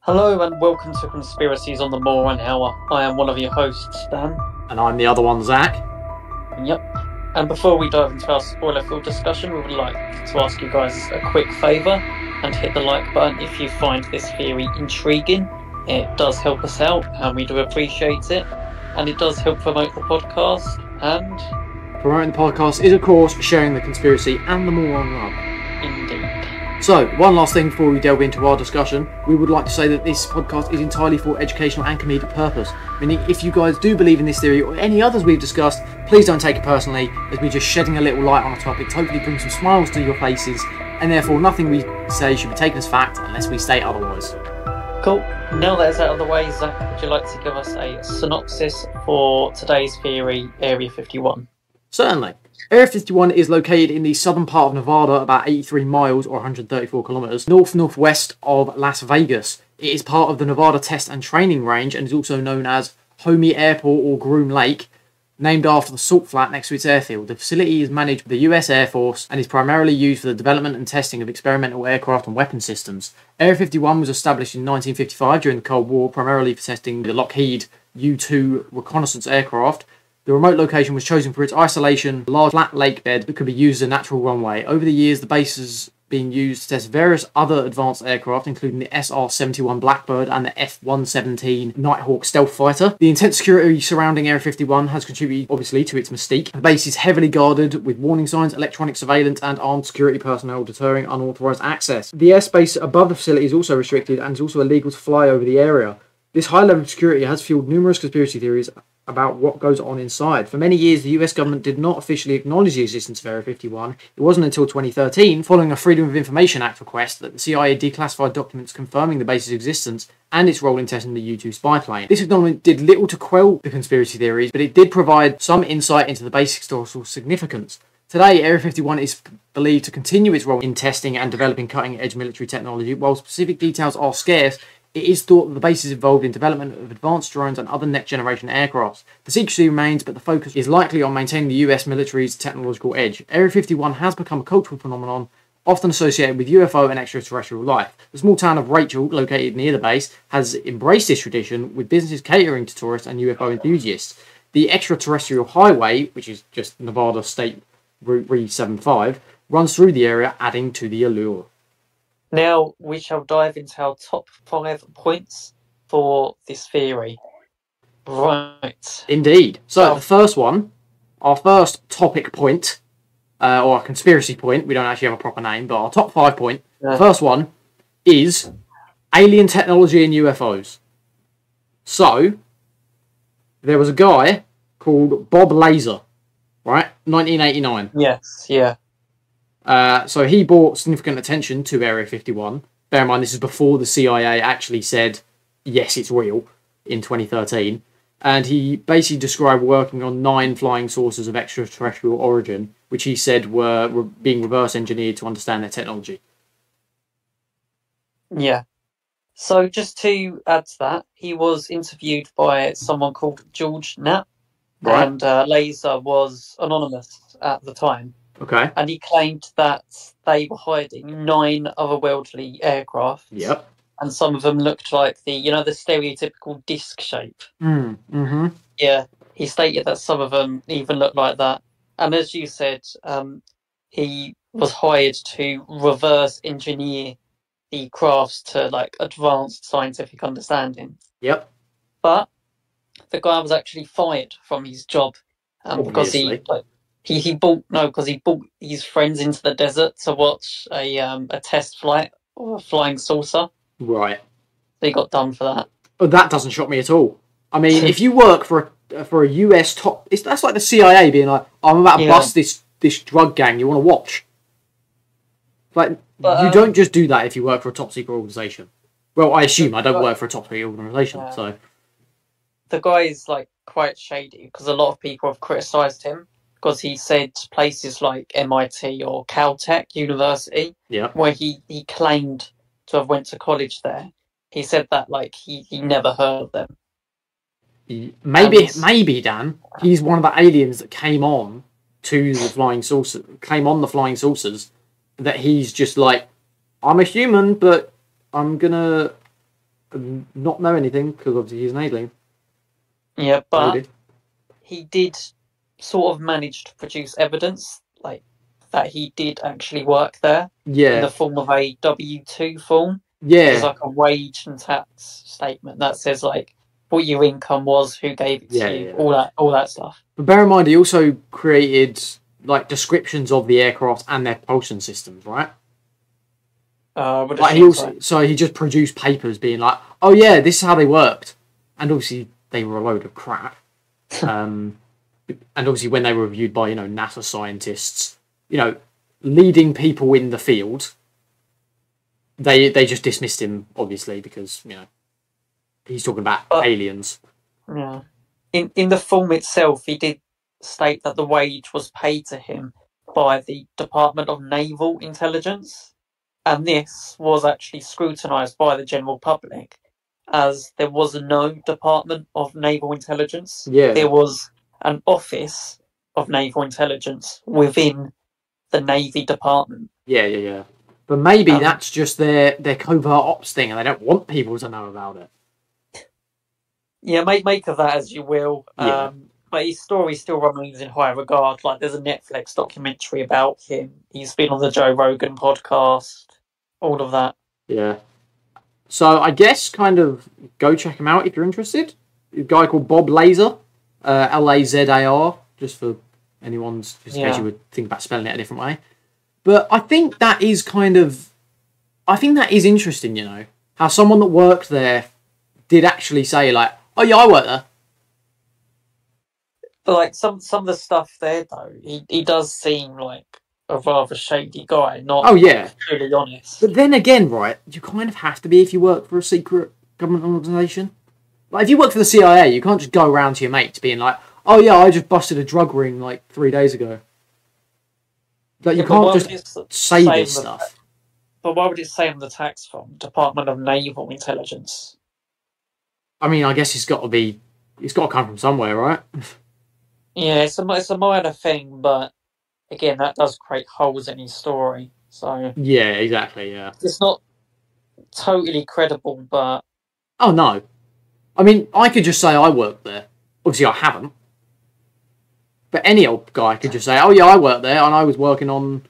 Hello and welcome to Conspiracies on the Moron Hour. I am one of your hosts, Dan. And I'm the other one, Zach. Yep. And before we dive into our spoiler-filled discussion, we would like to ask you guys a quick favour and hit the like button if you find this theory intriguing. It does help us out and we do appreciate it. And it does help promote the podcast and... Promoting the podcast is, of course, sharing the conspiracy and the moron love. Indeed. So, one last thing before we delve into our discussion, we would like to say that this podcast is entirely for educational and comedic purpose. Meaning, if you guys do believe in this theory or any others we've discussed, please don't take it personally, as we're just shedding a little light on a topic to hopefully bring some smiles to your faces, and therefore nothing we say should be taken as fact unless we state otherwise. Cool. Now that it's out of the way, Zach, would you like to give us a synopsis for today's theory, Area 51? Certainly. Area 51 is located in the southern part of Nevada, about 83 miles or 134 kilometers, northwest of Las Vegas. It is part of the Nevada Test and Training Range and is also known as Homey Airport or Groom Lake, named after the salt flat next to its airfield. The facility is managed by the US Air Force and is primarily used for the development and testing of experimental aircraft and weapon systems. Area 51 was established in 1955 during the Cold War, primarily for testing the Lockheed U-2 reconnaissance aircraft. The remote location was chosen for its isolation, large flat lake bed that could be used as a natural runway. Over the years, the base has been used to test various other advanced aircraft, including the SR-71 Blackbird and the F-117 Nighthawk stealth fighter. The intense security surrounding Area 51 has contributed, obviously, to its mystique. The base is heavily guarded with warning signs, electronic surveillance, and armed security personnel deterring unauthorized access. The airspace above the facility is also restricted and is also illegal to fly over the area. This high level of security has fueled numerous conspiracy theories about what goes on inside. For many years, the US government did not officially acknowledge the existence of Area 51. It wasn't until 2013, following a Freedom of Information Act request, that the CIA declassified documents confirming the base's existence and its role in testing the U-2 spy plane. This acknowledgement did little to quell the conspiracy theories, but it did provide some insight into the base's historical significance. Today, Area 51 is believed to continue its role in testing and developing cutting-edge military technology. While specific details are scarce, it is thought that the base is involved in development of advanced drones and other next-generation aircraft. The secrecy remains, but the focus is likely on maintaining the US military's technological edge. Area 51 has become a cultural phenomenon, often associated with UFO and extraterrestrial life. The small town of Rachel, located near the base, has embraced this tradition, with businesses catering to tourists and UFO enthusiasts. The extraterrestrial highway, which is just Nevada State Route 375, runs through the area, adding to the allure. Now we shall dive into our top 5 points for this theory. Right. Indeed. So the first one, our first topic point, or a conspiracy point, we don't actually have a proper name, but our top 5 point, the first one is alien technology and UFOs. So, there was a guy called Bob Lazar, right? 1989. Yes, yeah. So he brought significant attention to Area 51. Bear in mind, this is before the CIA actually said, yes, it's real, in 2013. And he basically described working on 9 flying saucers of extraterrestrial origin, which he said were being reverse engineered to understand their technology. Yeah. So just to add to that, he was interviewed by someone called George Knapp. Right. And Lazar was anonymous at the time. Okay. And he claimed that they were hiding 9 otherworldly aircraft. Yep. And some of them looked like the stereotypical disc shape. Mm-hmm. Yeah. He stated that some of them even looked like that. And as you said, he was hired to reverse engineer the crafts to advanced scientific understanding. Yep. But the guy was actually fired from his job because he brought his friends into the desert to watch a test flight of a flying saucer. Right. They got done for that. Oh, that doesn't shock me at all. I mean, if you work for a US top, that's like the CIA being like, I'm about to bust this drug gang. You want to watch? But you don't just do that if you work for a top secret organisation. Well, I assume I don't work for a top secret organisation, so. The guy is quite shady because a lot of people have criticised him. Because he said places like MIT or Caltech University, where he claimed to have went to college there, he said that he never heard of them. Maybe Dan, he's one of the aliens that came on the flying saucers. That he's just I'm a human, but I'm gonna not know anything because obviously he's an alien. Yeah, but Loaded. he did sort of manage to produce evidence, like that he did actually work there in Yeah, the form of a W-2 form, which is yeah, like a wage and tax statement that says like what your income was, who gave it yeah, to you, yeah. all that stuff. But bear in mind, he also created like descriptions of the aircraft and their propulsion systems, right? I would Like he assume also, so. so he just produced papers being like, "Oh yeah, this is how they worked," and obviously they were a load of crap. Um, and obviously when they were reviewed by NASA scientists, leading people in the field, they just dismissed him obviously because he's talking about But aliens. yeah, in the form itself, he did state that the wage was paid to him by the Department of Naval Intelligence, and this was actually scrutinised by the general public, as there was no Department of Naval Intelligence. Yeah, There was an Office of Naval Intelligence within the Navy Department. yeah. But maybe And that's just their covert ops thing, and they don't want people to know about it. yeah, make of that as you will. Yeah, But his story still remains in high regard. Like there's a Netflix documentary about him. He's been on the Joe Rogan podcast. All of that. yeah. So I guess kind of go check him out if you're interested. A guy called Bob Lazar, Lazar, just for anyone's, just in case Yeah. you would think about spelling it a different way. But I think that is I think that is interesting, how someone that worked there did actually say like, oh yeah, I worked there. But like some of the stuff there though, he does seem like a rather shady guy, not Oh yeah. fully honest. But then again, right, you kind of have to be if you work for a secret government organisation. Like, if you work for the CIA, you can't just go around to your mates being like, oh yeah, I just busted a drug ring like 3 days ago. Like, you Yeah, but why can't would just it say say this on the stuff. but why would it say on the tax form Department of Naval Intelligence? I mean, I guess it's got to come from somewhere, right? Yeah, it's a minor thing, but again, that does create holes in his story. So Yeah, exactly, yeah. it's not totally credible, but Oh, no. I mean, I could just say I worked there. Obviously, I haven't. But any old guy could just say, oh yeah, I worked there, and I was working on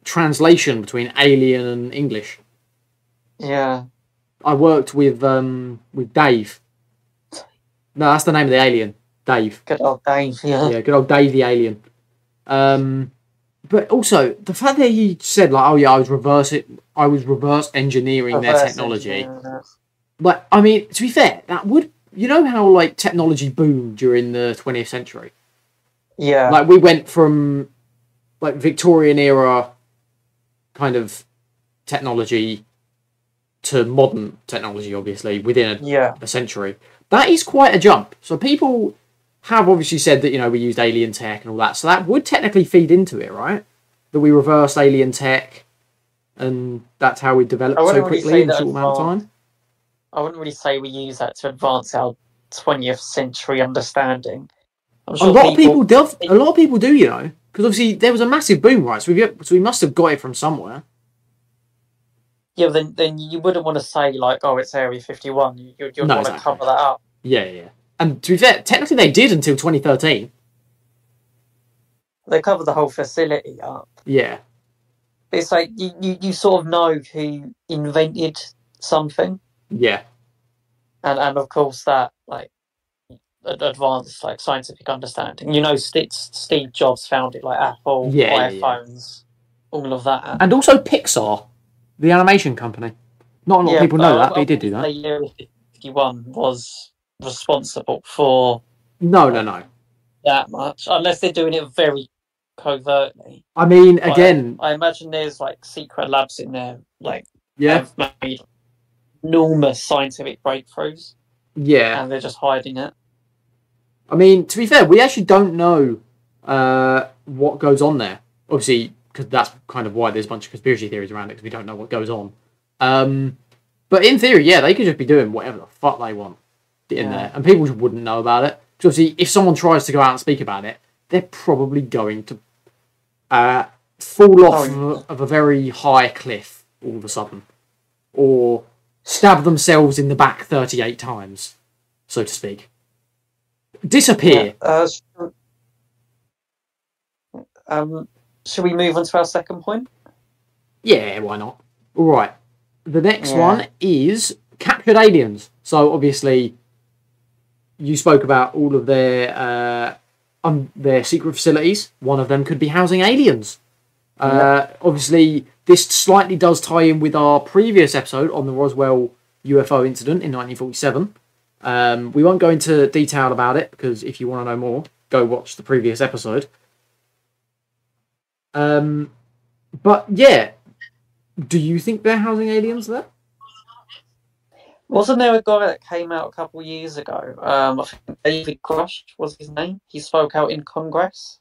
translation between alien and English. yeah, I worked with Dave. No, that's the name of the alien. Dave. good old Dave. Yeah, Yeah, good old Dave the alien. But also the fact that he said like, "Oh yeah, I was reverse engineering their reverse technology." engineering. Like, I mean, to be fair, that would how like technology boomed during the 20th century. Yeah, Like we went from like Victorian era kind of technology to modern technology, obviously within a century. That is quite a jump. So people have obviously said that we used alien tech and all that. So that would technically feed into it, right? That we reversed alien tech, and that's how we developed so quickly in a short amount of time. I wouldn't really say we use that to advance our 20th century understanding. I'm sure A lot of people do, because obviously there was a massive boom, right? So we must have got it from somewhere. Yeah, then you wouldn't want to say like, oh, it's Area 51. You'd No, want exactly. to cover that up. Yeah. And to be fair, technically they did until 2013. They cover the whole facility up. Yeah. But it's like you sort of know who invented something. Yeah. And of course that like advanced like scientific understanding. Steve Jobs founded like Apple, iPhones, all of that. And also Pixar, the animation company. Not a lot of people know that, but he did do that. Area 51 was responsible for no. that much, unless they're doing it very covertly. I mean, again, I imagine there's like secret labs in there, like have made enormous scientific breakthroughs. Yeah, and they're just hiding it. I mean, to be fair, we actually don't know what goes on there. Obviously, because that's kind of why there's a bunch of conspiracy theories around it, because we don't know what goes on. But in theory, yeah, they could just be doing whatever the fuck they want in there, and people just wouldn't know about it. Because obviously, if someone tries to go out and speak about it, they're probably going to fall off of a very high cliff all of a sudden, or stab themselves in the back 38 times, so to speak. Disappear. Yeah. Should we move on to our second point? Yeah, why not? All right. The next one is captured aliens. So obviously, you spoke about all of their secret facilities. One of them could be housing aliens. Obviously, this slightly does tie in with our previous episode on the Roswell UFO incident in 1947. We won't go into detail about it because if you want to know more, go watch the previous episode. But yeah, do you think they're housing aliens there? Wasn't there a guy that came out a couple of years ago? I think David Grush was his name. He spoke out in Congress,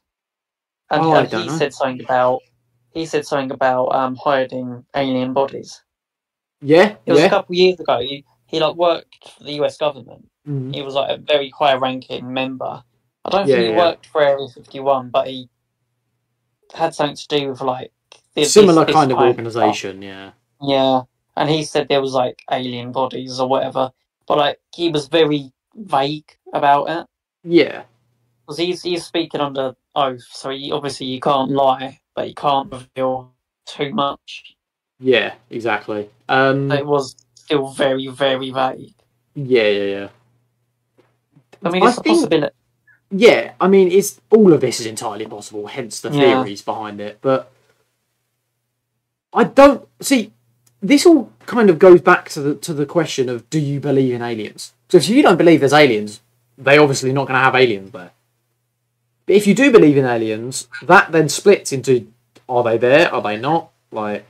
and he said something about hiding alien bodies. Yeah, it was a couple of years ago. He like worked for the US government. Mm-hmm. He was like a very high-ranking member. I don't think he worked for Area 51, but he had something to do with like similar kind of organisation. Yeah, and he said there was like alien bodies or whatever, but like he was very vague about it. Yeah, because he's speaking under oath, so obviously you can't lie, but you can't reveal too much. Yeah, exactly. It was still very, very vague. Yeah. I mean, it's a possibility. Yeah, I mean, it's all of this is entirely possible. Hence the theories behind it. But I don't see. This all kind of goes back to the question of, do you believe in aliens? So if you don't believe there's aliens, they're obviously not going to have aliens there. But if you do believe in aliens, that then splits into, are they there? Are they not? Like,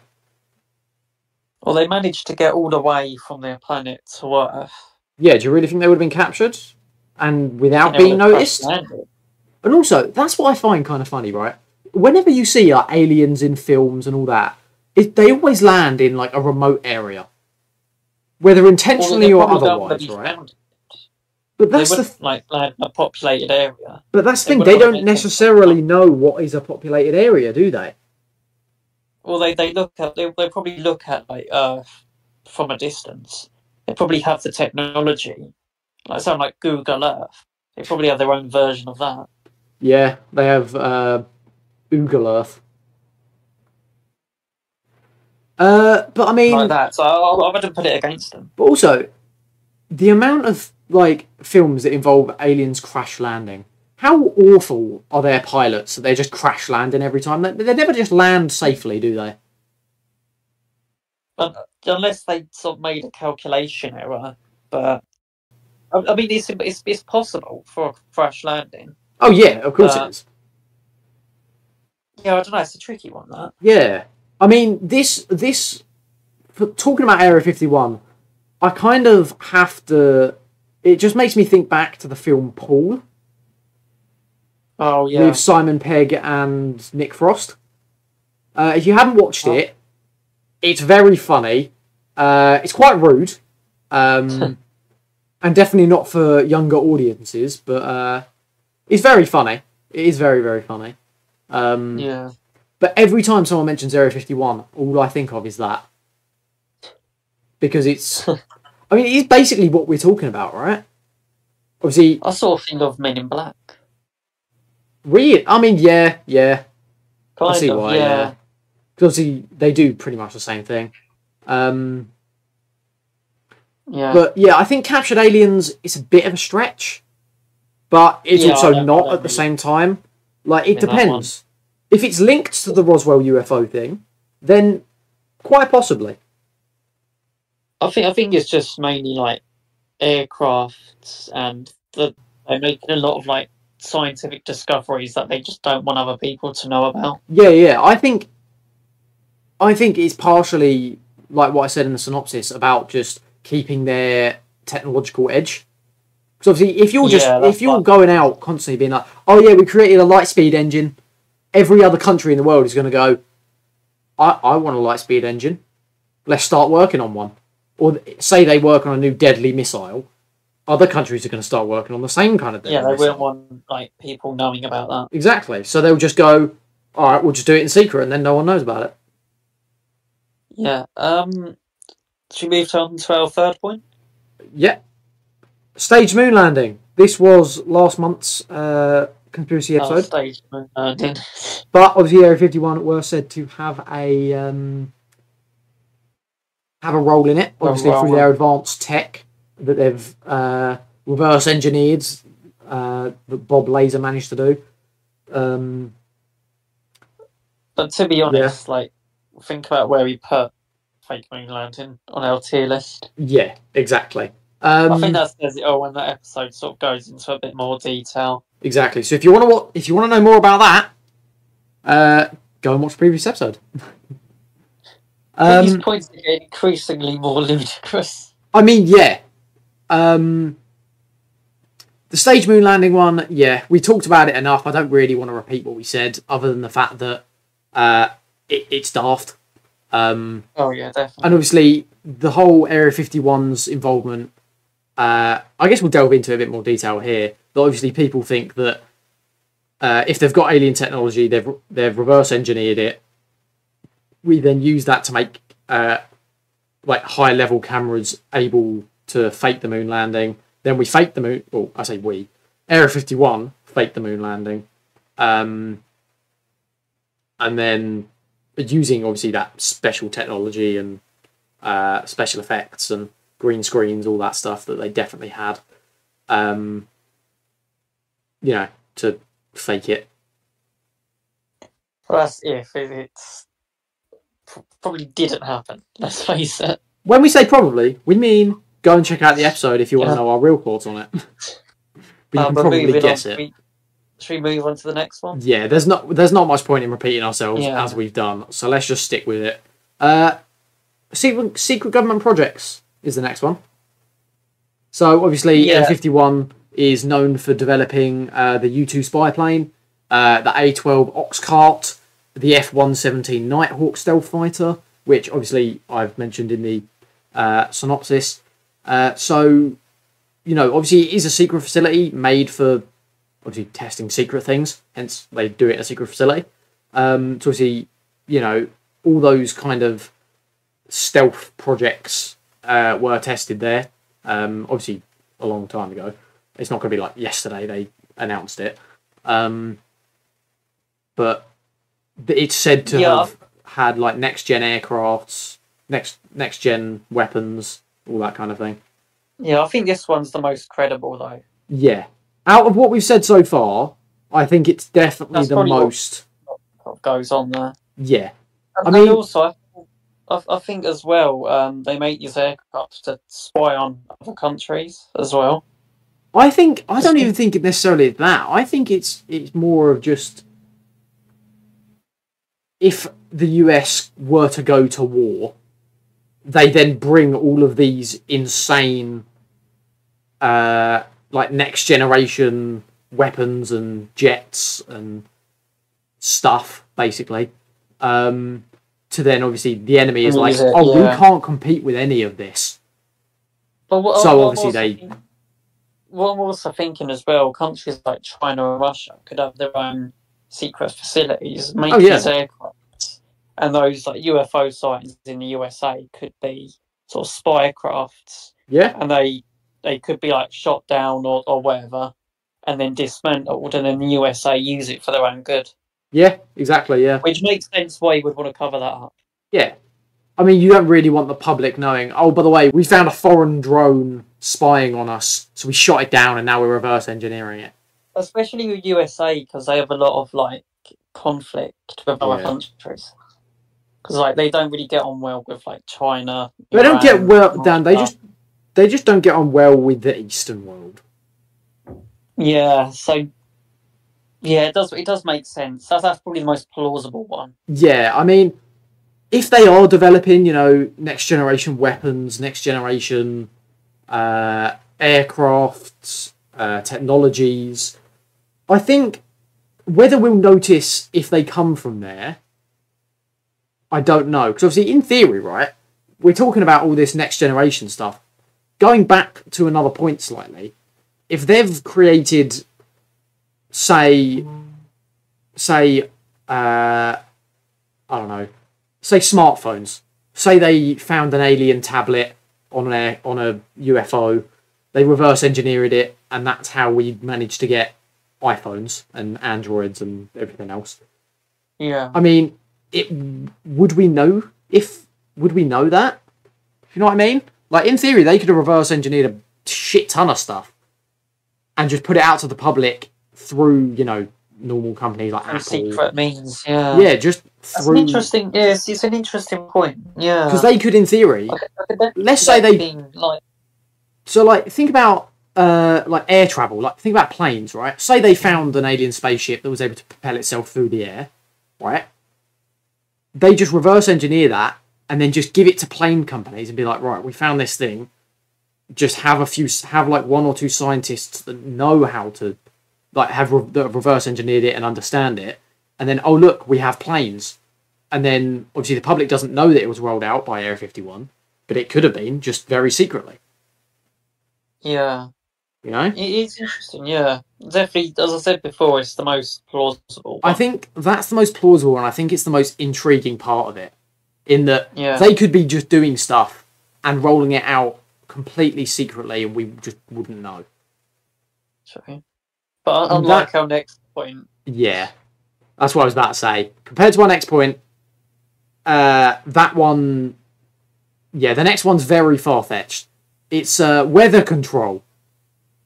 well, they managed to get all the way from their planet to Earth. Yeah, do you really think they would have been captured and without being noticed? And also, that's what I find kind of funny, right? Whenever you see like aliens in films and all that, they always land in like a remote area, whether intentionally or otherwise, right? But that's like a populated area. But that's the thing; they don't necessarily know what is a populated area, do they? Well, they probably look at like Earth from a distance. They probably have the technology, like something like Google Earth. They probably have their own version of that. Yeah, they have Google Earth. But I mean, like that. So I wouldn't put it against them. But also, the amount of like films that involve aliens crash landing. How awful are their pilots that they're just crash landing every time? They never just land safely, do they? Unless they sort of made a calculation error. But I mean, it's possible for a crash landing. Oh yeah, of course it is. Yeah, I don't know. It's a tricky one, that. Yeah, I mean, this talking about Area 51, I kind of have to. It just makes me think back to the film Paul. Oh yeah, with Simon Pegg and Nick Frost. If you haven't watched it, it's very funny. It's quite rude, and definitely not for younger audiences. But it's very funny. It is very, very funny. Yeah. But every time someone mentions Area 51, all I think of is that. Because it's... I mean, it's basically what we're talking about, right? Obviously... I sort of think of Men in Black. Really? I mean, yeah. I see why, yeah. Because obviously, they do pretty much the same thing. Yeah. But yeah, I think Captured Aliens is a bit of a stretch. But it's also not at the same time. Like, it depends. If it's linked to the Roswell UFO thing, then quite possibly. I think it's just mainly like aircrafts, and they're making a lot of like scientific discoveries that they just don't want other people to know about. Yeah. I think it's partially like what I said in the synopsis about just keeping their technological edge. Because obviously, if you're going out constantly being like, oh yeah, we created a light speed engine, every other country in the world is going to go, I want a light speed engine. Let's start working on one. Or say they work on a new deadly missile, other countries are going to start working on the same kind of deadly missile. Yeah, they wouldn't want like people knowing about that. Exactly. So they'll just go, all right, we'll just do it in secret, and then no one knows about it. Yeah. Should we move on to our third point? Yeah. Staged moon landing. This was last month's conspiracy episode. Staged moon landing. But obviously, Area 51 were said to have a role in it. Obviously, through their advanced tech that they've reverse engineered, that Bob Laser managed to do. But to be honest, like, think about where we put fake moon landing on our tier list. Yeah, exactly. I think that says it all when that episode sort of goes into a bit more detail. Exactly. So if you want to know more about that, go and watch the previous episode. These points are getting increasingly more ludicrous. I mean, yeah. The stage moon landing one, yeah, we talked about it enough. I don't really want to repeat what we said, other than the fact that it's daft. Oh yeah, definitely. And obviously, the whole Area 51's involvement. I guess we'll delve into a bit more detail here. But obviously, people think that if they've got alien technology, they've reverse engineered it. We then use that to make like high level cameras able to fake the moon landing. Then we fake the moon. Well, I say we. Area 51 faked the moon landing, and then using obviously that special technology and special effects and green screens, all that stuff that they definitely had, to fake it. Well, that's if it's probably didn't happen. Let's face it. When we say probably, we mean go and check out the episode if you want to know our real thoughts on it. But you can probably guess it. Should we move on to the next one? Yeah, there's not much point in repeating ourselves as we've done, so let's just stick with it. Secret government projects is the next one. So obviously, M51 is known for developing the U-2 spy plane, the A-12 Oxcart, the F-117 Nighthawk stealth fighter, which obviously I've mentioned in the synopsis. So, obviously it is a secret facility made for obviously testing secret things, hence they do it at a secret facility. So obviously, all those kind of stealth projects were tested there. Obviously a long time ago. It's not going to be like yesterday they announced it. But it's said to have had like next gen aircrafts, next gen weapons, all that kind of thing. Yeah, I think this one's the most credible though. Yeah. Out of what we've said so far, I think it's definitely the most what goes on there. Yeah. And also I think as well, they make these aircraft to spy on other countries as well. I don't even think it necessarily is that. I think it's more of just if the US were to go to war, they then bring all of these insane like next generation weapons and jets and stuff, basically. To then obviously the enemy is like, we can't compete with any of this. But what I'm also thinking as well, countries like China and Russia could have their own secret facilities, make these aircraft, and those like UFO sightings in the USA could be sort of spy crafts. Yeah. And they could be like shot down or whatever, and then dismantled, and then the USA use it for their own good. Yeah, exactly, yeah. Which makes sense why you would want to cover that up. Yeah. I mean, you don't really want the public knowing, oh, by the way, we found a foreign drone spying on us, so we shot it down and now we're reverse engineering it. Especially with USA, because they have a lot of, like, conflict with other countries. Because, like, they don't really get on well with, like, China. They don't get well, Dan, they just don't get on well with the Eastern world. Yeah, so... Yeah, it does make sense. That's probably the most plausible one. Yeah, I mean, if they are developing, next generation weapons, next generation aircrafts, technologies, I think whether we'll notice if they come from there, I don't know. Because obviously, in theory, right, we're talking about all this next generation stuff. Going back to another point slightly, if they've created... Say, I don't know, say smartphones, say they found an alien tablet on a UFO, they reverse engineered it, and that's how we managed to get iPhones and Androids and everything else. Yeah. I mean, would we know that? You know what I mean? Like, in theory, they could have reverse engineered a shit ton of stuff and just put it out to the public through, normal companies like Apple. Secret means, yeah. Yeah, just through... That's an interesting... Yes, it's an interesting point, yeah. Because they could, in theory... let's say they... So, think about, air travel. Think about planes, right? Say they found an alien spaceship that was able to propel itself through the air, right? They just reverse engineer that and then just give it to plane companies and be like, right, we found this thing. Just have one or two scientists that know how to, that have reverse engineered it and understand it. And then, oh, look, we have planes. And then, obviously, the public doesn't know that it was rolled out by Area 51, but it could have been, just very secretly. Yeah. It's interesting, yeah. Definitely, as I said before, it's the most plausible. I think that's the most plausible, and I think it's the most intriguing part of it. In that they could be just doing stuff and rolling it out completely secretly, and we just wouldn't know. True. But unlike our next point... Yeah. That's what I was about to say. Compared to our next point, that one... Yeah, the next one's very far-fetched. It's weather control.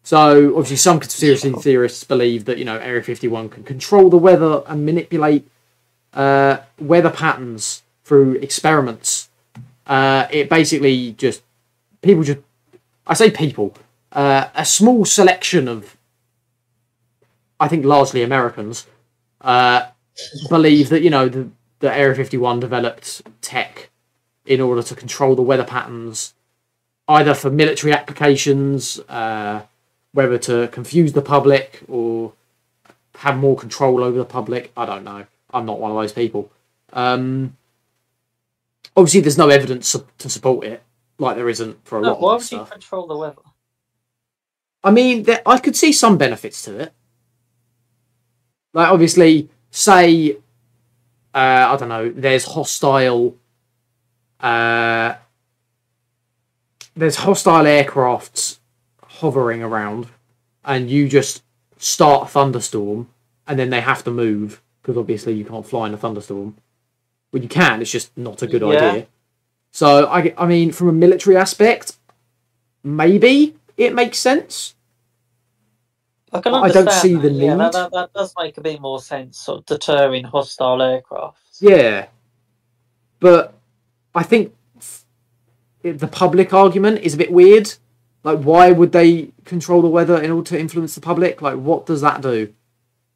So, obviously, some conspiracy theorists believe that, Area 51 can control the weather and manipulate weather patterns through experiments. It basically just... I say people. A small selection of, I think, largely Americans, believe that, the Area 51 developed tech in order to control the weather patterns, either for military applications, whether to confuse the public or have more control over the public. I don't know. I'm not one of those people. Obviously, there's no evidence to support it, like there isn't for a lot of stuff. Why would you control the weather? I mean, I could see some benefits to it. Like, obviously, say, I don't know, there's hostile aircrafts hovering around, and you just start a thunderstorm, and then they have to move, because obviously you can't fly in a thunderstorm. Well, you can, it's just not a good idea. So, I mean, from a military aspect, maybe it makes sense. I can understand. I don't see the need. Yeah, that does make a bit more sense, sort of deterring hostile aircraft. Yeah. But I think the public argument is a bit weird. Like, why would they control the weather in order to influence the public? Like, what does that do?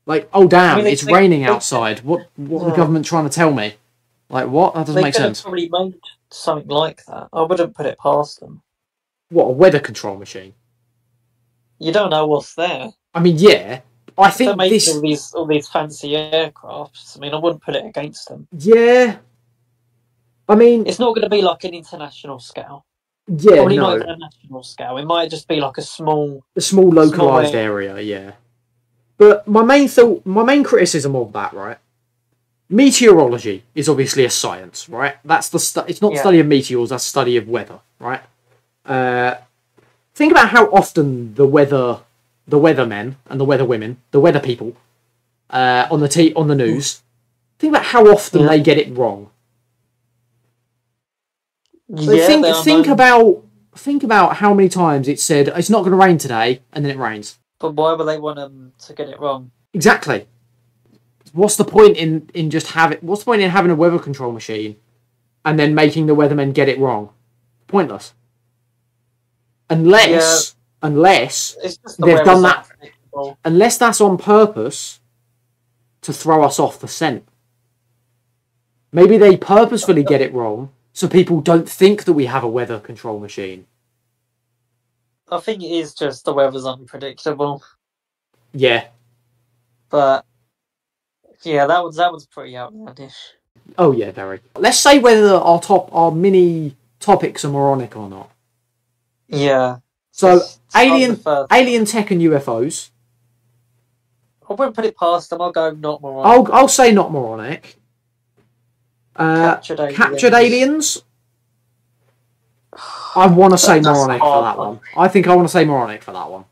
Like, oh damn, it's raining outside. What the government trying to tell me? Like, what? That doesn't make sense. They could have probably made something like that. I wouldn't put it past them. What, a weather control machine? You don't know what's there. I mean, yeah. I think this... all these fancy aircrafts. I mean, I wouldn't put it against them. Yeah. I mean... It's not going to be like an international scale. Yeah, probably not even a national scale. It might just be like a small localized area, yeah. But my main criticism of that, right? Meteorology is obviously a science, right? That's it's not the study of meteors, that's the study of weather, right? Think about how often the weathermen and the weatherwomen, the weather people, on the news, think about how often they get it wrong. Think about how many times it said it's not going to rain today, and then it rains. But why would they want them to get it wrong? Exactly. What's the point in just What's the point in having a weather control machine, and then making the weathermen get it wrong? Pointless. Unless they've done that. Unless that's on purpose to throw us off the scent. Maybe they purposefully get it wrong, so people don't think that we have a weather control machine. I think it is just the weather's unpredictable. Yeah. But yeah, that was pretty outlandish. Oh yeah, very. Let's say whether our mini topics are moronic or not. Yeah. So alien tech and UFOs. I wouldn't put it past them. I'll go not moronic. I'll say not moronic. Captured aliens. I want to say That's moronic for hard that one. one. I think I want to say moronic for that one.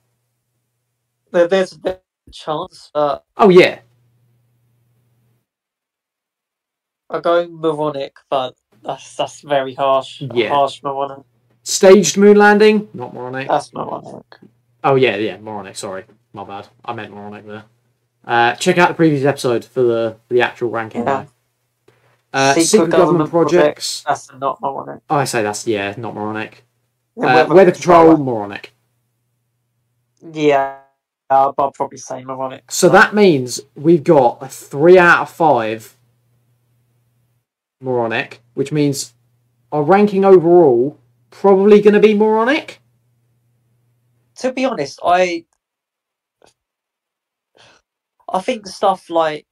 There's a chance, but Oh, yeah. I'm going moronic, but that's very harsh. A Yeah. harsh moronic. Staged moon landing? Not moronic. That's moronic. Oh, yeah, moronic. Sorry. My bad. I meant moronic there. Check out the previous episode for the actual ranking. Yeah. Secret government projects. That's not moronic. I say that's, not moronic. Yeah, Weather control, moronic. Yeah, I'll probably say moronic. So that means we've got a 3 out of 5 moronic, which means our ranking overall probably going to be moronic. To be honest, I think stuff like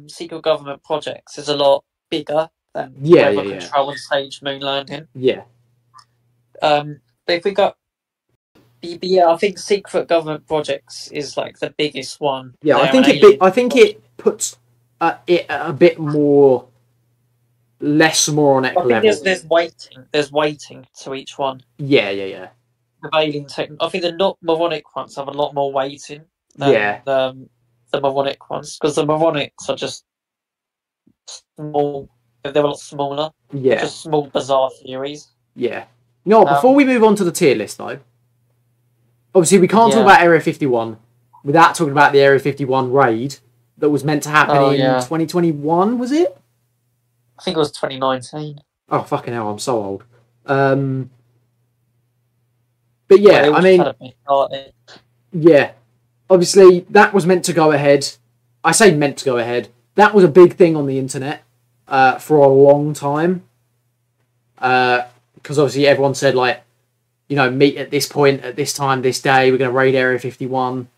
secret government projects is a lot bigger than weather control and staged moon landing. Yeah. But if we got, yeah, I think secret government projects is like the biggest one. Yeah, I think it puts it at a bit more less moronic level. There's weighting to each one. Yeah. Prevailing I think the not moronic ones have a lot more weighting than the moronic ones, because the moronics are just small. They're a lot smaller. Yeah. They're just small, bizarre theories. Yeah. You know what, before we move on to the tier list, though, obviously we can't talk about Area 51 without talking about the Area 51 raid that was meant to happen in 2021, was it? I think it was 2019. Oh, fucking hell, I'm so old. But yeah, I mean, yeah, obviously that was meant to go ahead. I say meant to go ahead. That was a big thing on the internet for a long time. Because obviously everyone said, like, you know, meet at this point, at this time, this day, we're going to raid Area 51.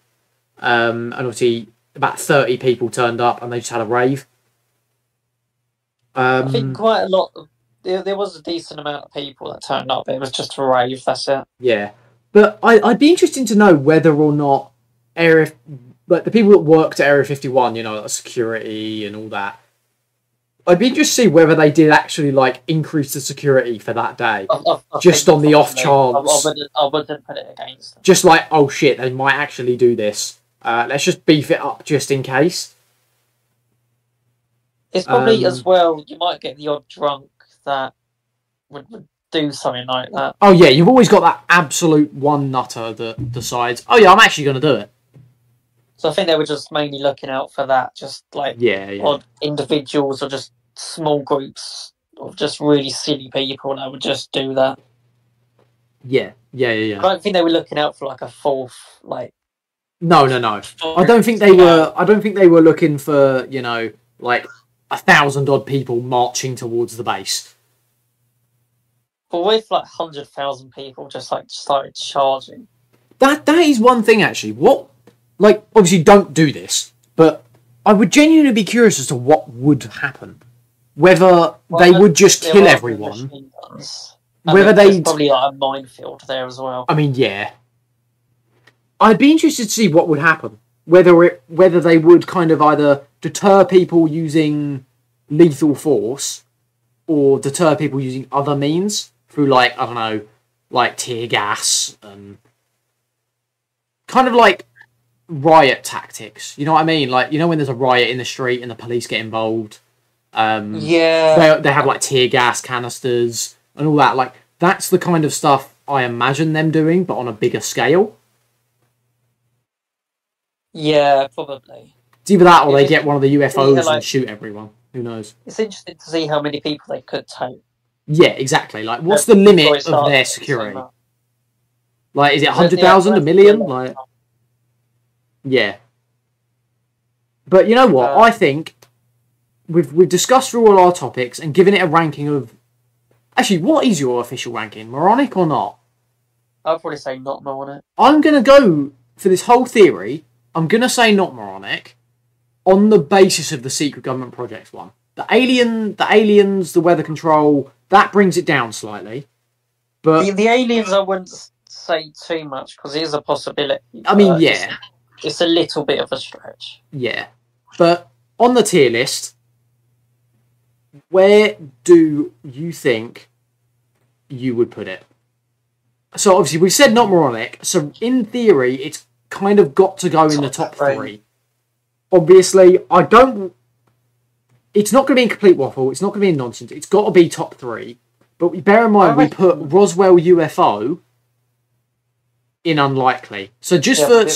And obviously about 30 people turned up and they just had a rave. I think quite a lot. There was a decent amount of people that turned up. It was just a rave, that's it. Yeah. But I'd be interested to know whether or not like the people that worked at Area 51, you know, like security and all that, I'd be interested to see whether they did actually, like, increase the security for that day. I just on the off chance. I wouldn't put it against them. Just like, oh shit, they might actually do this. Let's just beef it up just in case. It's probably, as well, you might get the odd drunk that would do something like that. Oh yeah, you've always got that absolute one nutter that decides, oh yeah, I'm actually going to do it. So I think they were just mainly looking out for that, just like odd individuals or just small groups of just really silly people that would just do that. Yeah. I don't think they were looking out for like a fourth, like. No. I don't think they were. I don't think they were looking for, you know, like 1,000 odd people marching towards the base. But with like 100,000 people just like started charging. That is one thing actually. What, like, obviously don't do this, but I would genuinely be curious as to what would happen. Whether they would just kill everyone. Whether there's probably like a minefield there as well. I mean, yeah. I'd be interested to see what would happen. Whether they would kind of either deter people using lethal force or deter people using other means through, like, I don't know, like tear gas and kind of like riot tactics. You know what I mean? Like, you know when there's a riot in the street and the police get involved? They have like tear gas canisters and all that. Like, that's the kind of stuff I imagine them doing, but on a bigger scale. Yeah, probably. It's either that or they get one of the UFOs and shoot everyone. Who knows? It's interesting to see how many people they could take. Yeah, exactly. Like, what's the limit of their security? Like, is it 100,000, a million? Like, yeah. But you know what? I think we've discussed through all our topics and given it a ranking of. Actually, what is your official ranking? Moronic or not? I'll probably say not moronic. I'm gonna go for this whole theory. I'm gonna say not moronic, on the basis of the secret government projects one. The aliens, the weather control, that brings it down slightly. But the aliens, I wouldn't say too much because it is a possibility. I mean, yeah, it's a little bit of a stretch. Yeah, but on the tier list, where do you think you would put it? So obviously we said not moronic. So in theory, it's kind of got to go in the top three. Obviously, I don't. It's not going to be in complete waffle. It's not going to be in nonsense. It's got to be top three. But bear in mind, we put Roswell UFO in unlikely. So just for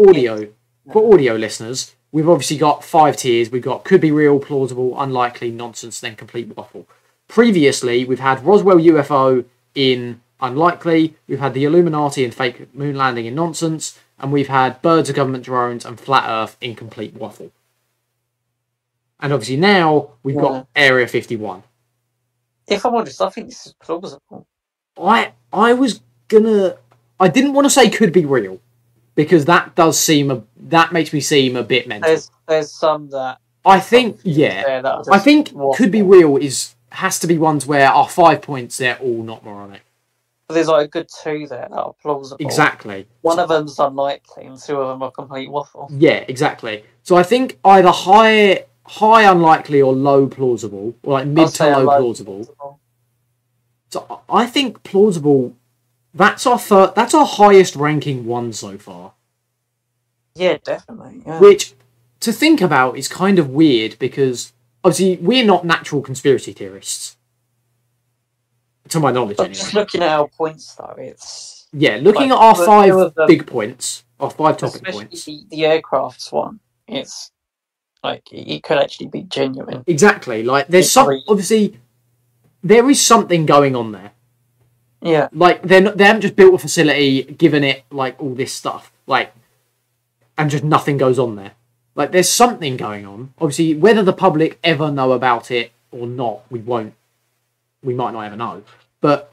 audio, for audio listeners, we've obviously got 5 tiers. We've got could be real, plausible, unlikely, nonsense, then complete waffle. Previously, we've had Roswell UFO in unlikely. We've had the Illuminati and fake moon landing in nonsense. And we've had birds of government drones and flat Earth in complete waffle. And obviously now we've got Area 51. If I'm honest, I think this is plausible. I didn't want to say could be real, because that makes me seem a bit mental. There's some that I think I think waffle. Could be real has to be ones where our 5 points they're all not moronic. There's like a good 2 there that are plausible. Exactly. One of them's unlikely and 2 of them are complete waffle. Yeah, exactly. So I think either high unlikely or low plausible, or like mid to low plausible. So I think plausible. That's our highest ranking one so far. Yeah, definitely. Yeah. Which, to think about, is kind of weird because obviously we're not natural conspiracy theorists, to my knowledge. But anyway. Just looking at our points, though, it's looking at our 5 big points, our 5 topic points. The aircrafts one, it's like it could actually be genuine. Exactly. Like there's obviously there is something going on there. Yeah. Like they haven't just built a facility, given it like all this stuff, like, and just nothing goes on there. Like there's something going on. Obviously, whether the public ever know about it or not, we won't. We might not ever know. But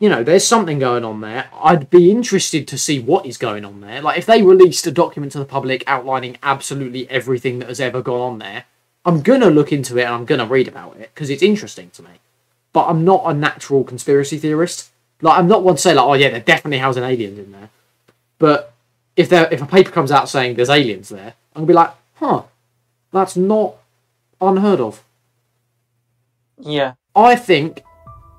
there's something going on there. I'd be interested to see what is going on there. Like if they released a document to the public outlining absolutely everything that has ever gone on there, I'm gonna look into it and I'm gonna read about it because it's interesting to me. But I'm not a natural conspiracy theorist. Like I'm not one to say like, oh yeah, they're definitely housing aliens in there. But if a paper comes out saying there's aliens there, I'm gonna be like, huh, that's not unheard of. Yeah. I think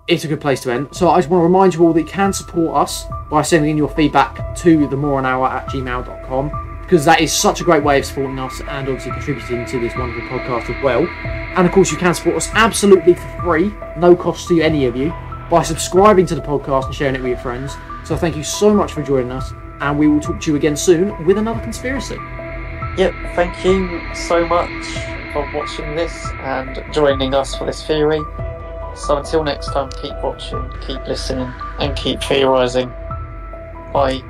it's a good place to end. So I just want to remind you all that you can support us by sending in your feedback to themoreanhour@gmail.com, because that is such a great way of supporting us and obviously contributing to this wonderful podcast as well. And of course you can support us absolutely for free, no cost to any of you, by subscribing to the podcast and sharing it with your friends. So thank you so much for joining us, and we will talk to you again soon with another conspiracy. Yep, thank you so much for watching this and joining us for this theory. So until next time, keep watching, keep listening, and keep theorising. Bye.